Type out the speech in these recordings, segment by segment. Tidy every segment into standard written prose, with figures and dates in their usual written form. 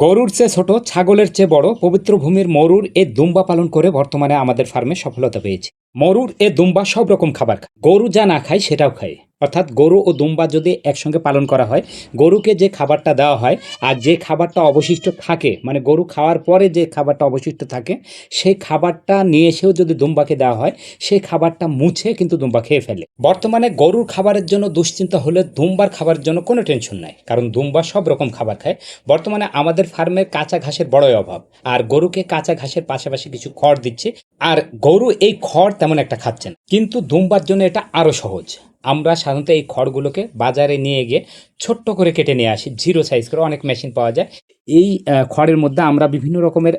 গরুর চেয়ে ছোট, ছাগলের চেয়ে বড়, পবিত্র ভূমির মরুর এ দুম্বা পালন করে বর্তমানে আমাদের ফার্মে সফলতা পেয়েছি। মরুর এ দুম্বা সব রকম খাবার খায়, গরু যা না খায় সেটাও খায়। অর্থাৎ গরু ও দুম্বা যদি একসঙ্গে পালন করা হয়, গরুকে যে খাবারটা দেওয়া হয় আর যে খাবারটা অবশিষ্ট থাকে, মানে গরু খাওয়ার পরে যে খাবারটা অবশিষ্ট থাকে, সেই খাবারটা নিয়ে এসেও যদি দুম্বাকে দেওয়া হয়, সেই খাবারটা মুছে কিন্তু দুম্বা খেয়ে ফেলে। বর্তমানে গরুর খাবারের জন্য দুশ্চিন্তা হলে দুম্বার খাবারের জন্য কোনো টেনশন নাই, কারণ দুম্বা সব রকম খাবার খায়। বর্তমানে আমাদের ফার্মে কাঁচা ঘাসের বড়ই অভাব, আর গরুকে কাঁচা ঘাসের পাশাপাশি কিছু খড় দিচ্ছি, আর গরু এই খড় তেমন একটা খাচ্ছে না। কিন্তু দুম্বার জন্য এটা আরও সহজ। আমরা সাধারণত এই খড়গুলোকে বাজারে নিয়ে গিয়ে ছোট্ট করে কেটে নিয়ে আসি, জিরো সাইজ করে, অনেক মেশিন পাওয়া যায়। এই খড়ের মধ্যে আমরা বিভিন্ন রকমের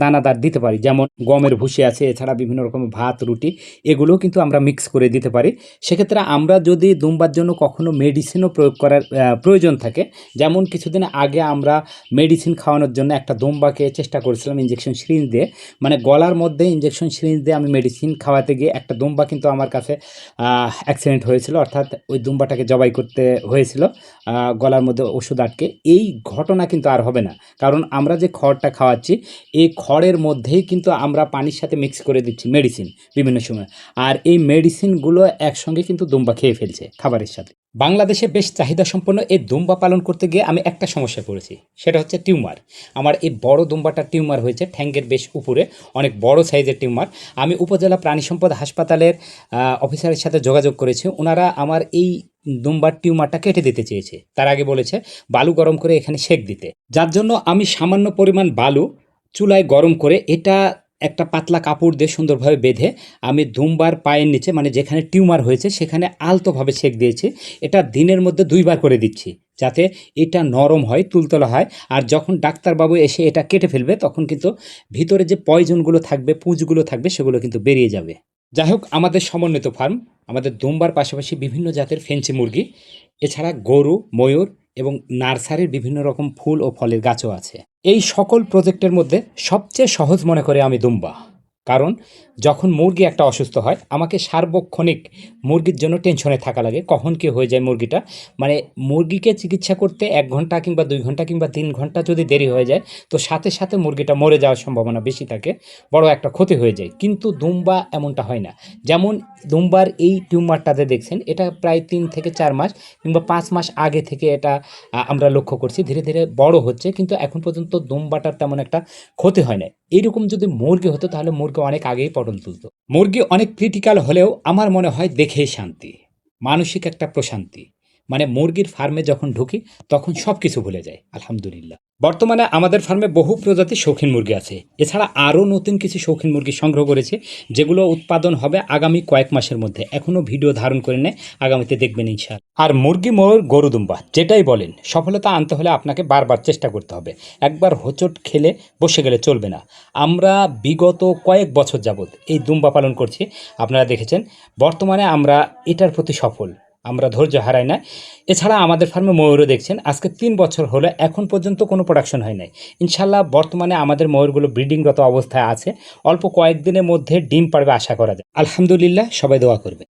দানাদার দিতে পারি, যেমন গমের ভুসি আছে, এছাড়া বিভিন্ন রকমের ভাত, রুটি, এগুলোও কিন্তু আমরা মিক্স করে দিতে পারি। সেক্ষেত্রে আমরা যদি দুম্বার জন্য কখনো মেডিসিনও প্রয়োগ করার প্রয়োজন থাকে, যেমন কিছুদিন আগে আমরা মেডিসিন খাওয়ানোর জন্য একটা দুম্বাকে চেষ্টা করেছিলাম ইঞ্জেকশন সিরিঞ্জ দিয়ে, মানে গলার মধ্যে ইঞ্জেকশন সিরিঞ্জ দিয়ে আমি মেডিসিন খাওয়াতে গিয়ে একটা দুম্বা কিন্তু আমার কাছে অ্যাক্সিডেন্ট হয়েছিল, অর্থাৎ ওই দুম্বাটাকে জবাই করতে হয়েছিল গলার মধ্যে ওষুধ আটকে। এই ঘটনা কিন্তু আর হবে না, কারণ আমরা যে খড়টা খাওয়াচ্ছি, এই খড়ের মধ্যেই কিন্তু আমরা পানির সাথে মিক্স করে দিচ্ছি মেডিসিন বিভিন্ন সময়, আর এই মেডিসিনগুলো একসঙ্গে কিন্তু দুম্বা খেয়ে ফেলছে খাবারের সাথে। বাংলাদেশে বেশ চাহিদা সম্পন্ন এই দুম্বা পালন করতে গিয়ে আমি একটা সমস্যায় পড়েছি, সেটা হচ্ছে টিউমার। আমার এই বড় দুম্বাটার টিউমার হয়েছে ঠ্যাঙ্গের বেশ উপরে, অনেক বড় সাইজের টিউমার। আমি উপজেলা প্রাণী সম্পদ হাসপাতালের অফিসারের সাথে যোগাযোগ করেছি, ওনারা আমার এই দুম্বার টিউমারটা কেটে দিতে চেয়েছে। তার আগে বলেছে বালু গরম করে এখানে সেক দিতে, যার জন্য আমি সামান্য পরিমাণ বালু চুলায় গরম করে এটা একটা পাতলা কাপড় দিয়ে সুন্দরভাবে বেঁধে আমি দুম্বার পায়ের নিচে, মানে যেখানে টিউমার হয়েছে সেখানে আলতোভাবে সেক দিয়েছি। এটা দিনের মধ্যে 2বার করে দিচ্ছি, যাতে এটা নরম হয়, তুলতলা হয়। আর যখন ডাক্তারবাবু এসে এটা কেটে ফেলবে, তখন কিন্তু ভিতরে যে পয়জনগুলো থাকবে, পুঁজগুলো থাকবে, সেগুলো কিন্তু বেরিয়ে যাবে। যাই হোক, আমাদের সমন্বিত ফার্ম, আমাদের দুম্বার পাশাপাশি বিভিন্ন জাতের ফেন্সি মুরগি, এছাড়া গরু, ময়ূর এবং নার্সারির বিভিন্ন রকম ফুল ও ফলের গাছও আছে। এই সকল প্রজেক্টের মধ্যে সবচেয়ে সহজ মনে করে আমি দুম্বা, কারণ যখন মুরগি একটা অসুস্থ হয়, আমাকে সার্বক্ষণিক মুরগির জন্য টেনশনে থাকা লাগে, কখন কী হয়ে যায় মুরগিটা। মানে মুরগিকে চিকিৎসা করতে 1 ঘন্টা কিংবা 2 ঘন্টা কিংবা 3 ঘন্টা যদি দেরি হয়ে যায়, তো সাথে সাথে মুরগিটা মরে যাওয়ার সম্ভাবনা বেশি থাকে, বড় একটা ক্ষতি হয়ে যায়। কিন্তু দুম্বা এমনটা হয় না। যেমন দুম্বার এই টিউমারটাতে দেখছেন, এটা প্রায় 3 থেকে 4 মাস কিংবা 5 মাস আগে থেকে এটা আমরা লক্ষ্য করছি ধীরে ধীরে বড় হচ্ছে, কিন্তু এখন পর্যন্ত দুম্বাটার তেমন একটা ক্ষতি হয় না। এইরকম যদি মুরগি হতো, তাহলে মুরগি অনেক আগেই পটল তুলতো। মুরগি অনেক ক্রিটিক্যাল হলেও আমার মনে হয় দেখেই শান্তি, মানসিক একটা প্রশান্তি। মানে মুরগির ফার্মে যখন ঢুকি, তখন সব কিছু ভুলে যায়, আলহামদুলিল্লাহ। বর্তমানে আমাদের ফার্মে বহু প্রজাতির শৌখিন মুরগি আছে, এছাড়া আরও নতুন কিছু শৌখিন মুরগি সংগ্রহ করেছে, যেগুলো উৎপাদন হবে আগামী কয়েক মাসের মধ্যে। এখনও ভিডিও ধারণ করে নেয়, আগামীতে দেখবেন ইনশাআল্লাহ। আর মুরগি, ময়ূর, গরু, দুম্বা যেটাই বলেন, সফলতা আনতে হলে আপনাকে বারবার চেষ্টা করতে হবে। একবার হোঁচট খেলে বসে গেলে চলবে না। আমরা বিগত কয়েক বছর যাবৎ এই দুম্বা পালন করছি, আপনারা দেখেছেন। বর্তমানে আমরা এটার প্রতি সফল, আমরা ধৈর্য হারাই না। এছাড়া আমাদের ফার্মে ময়ূরও দেখছেন, আজকে 3 বছর হলো, এখন পর্যন্ত কোনো প্রোডাকশন হয় নাই। ইনশাল্লাহ বর্তমানে আমাদের ময়ূরগুলো ব্রিডিংরত অবস্থায় আছে, অল্প কয়েকদিনের মধ্যে ডিম পাড়বে আশা করা যায়। আলহামদুলিল্লাহ, সবাই দোয়া করবে।